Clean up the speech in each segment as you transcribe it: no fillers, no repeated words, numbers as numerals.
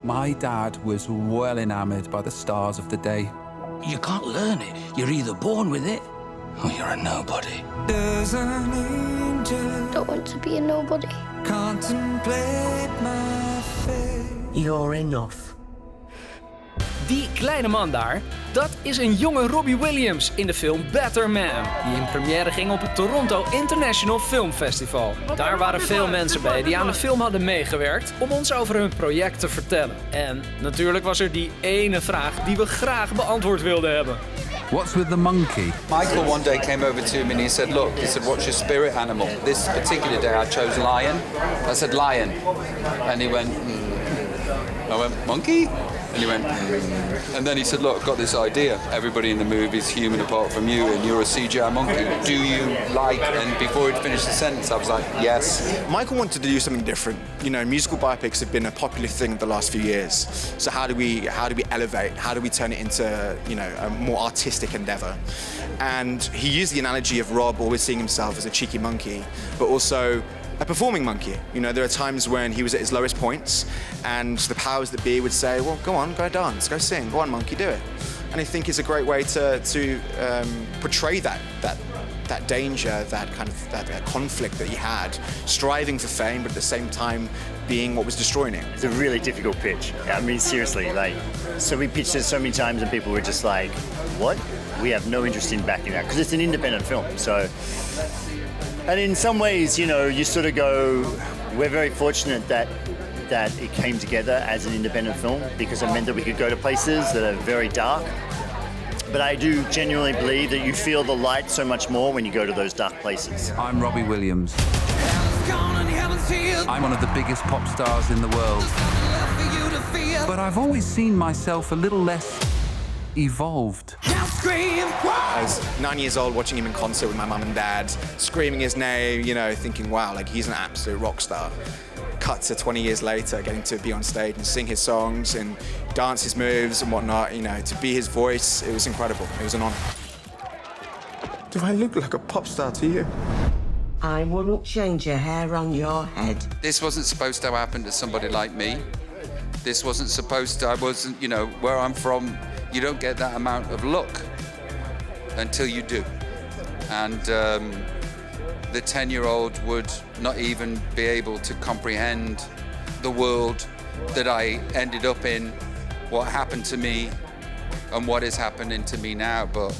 My dad was well enamored by the stars of the day. You can't learn it. You're either born with it or you're a nobody. There's an angel. Don't want to be a nobody. Contemplate my fate. You're enough. Die kleine man daar, dat is een jonge Robbie Williams in de film Better Man, die in première ging op het Toronto International Film Festival. Daar waren veel mensen bij die aan de film hadden meegewerkt om ons over hun project te vertellen. En natuurlijk was er die ene vraag die we graag beantwoord wilden hebben. What's with the monkey? Michael one day came over to me and he said, look, he said, what's your spirit animal? This particular day I chose lion. I said, lion. And he went, I went, monkey? And he went, and then he said, look, I've got this idea. Everybody in the movie is human apart from you, and you're a CGI monkey. Do you like? And before he'd finished the sentence, I was like, yes. Michael wanted to do something different. You know, musical biopics have been a popular thing the last few years. So how do we elevate? How do we turn it into, you know, a more artistic endeavor? And he used the analogy of Rob always seeing himself as a cheeky monkey, but also a performing monkey. You know, there are times when he was at his lowest points and the powers that be would say, well, go on, go dance, go sing, go on, monkey, do it. And I think it's a great way to portray that danger, that conflict that he had, striving for fame, but at the same time being what was destroying him. It's a really difficult pitch. I mean, seriously, like, so we pitched it so many times and people were just like, what? We have no interest in backing that, because it's an independent film, so. And in some ways, you know, you sort of go, we're very fortunate that it came together as an independent film, because it meant that we could go to places that are very dark. But I do genuinely believe that you feel the light so much more when you go to those dark places. I'm Robbie Williams. I'm one of the biggest pop stars in the world. But I've always seen myself a little less evolved. I was 9 years old watching him in concert with my mum and dad, screaming his name, you know, thinking, wow, like he's an absolute rock star. Cut to 20 years later, getting to be on stage and sing his songs and dance his moves and whatnot, you know, to be his voice, it was incredible. It was an honor. Do I look like a pop star to you? I wouldn't change a hair on your head. This wasn't supposed to happen to somebody like me. This wasn't supposed to, I wasn't, you know, where I'm from, you don't get that amount of luck until you do. And the 10-year-old would not even be able to comprehend the world that I ended up in, what happened to me and what is happening to me now. But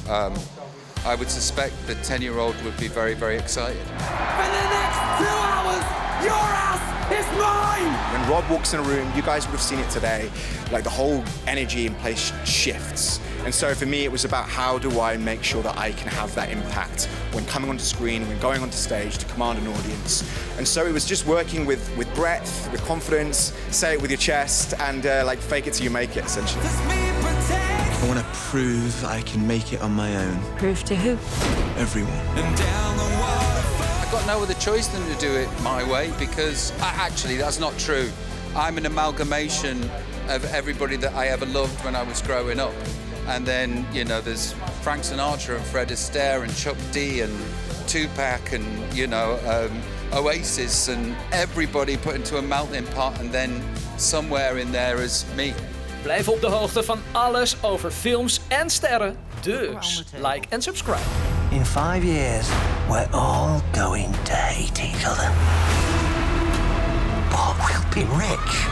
I would suspect the 10-year-old would be very, very excited. For the next 2 hours, your ass is mine! When Rob walks in a room, you guys would have seen it today, like the whole energy in place shifts. And so for me, it was about how do I make sure that I can have that impact when coming onto screen, when going onto stage to command an audience. And so it was just working with breadth, with confidence, say it with your chest, and like fake it till you make it, essentially. I want to prove I can make it on my own. Proof to who? Everyone. I've got no other choice than to do it my way, because actually that's not true. I'm an amalgamation of everybody that I ever loved when I was growing up. And then, you know, there's Frank Sinatra and Fred Astaire and Chuck D and Tupac and, you know, Oasis and everybody put into a melting pot, and then somewhere in there is me. Blijf op de hoogte van alles over films en sterren. Dus like en subscribe. In 5 years, we're all going to hate each other. But we'll be rich.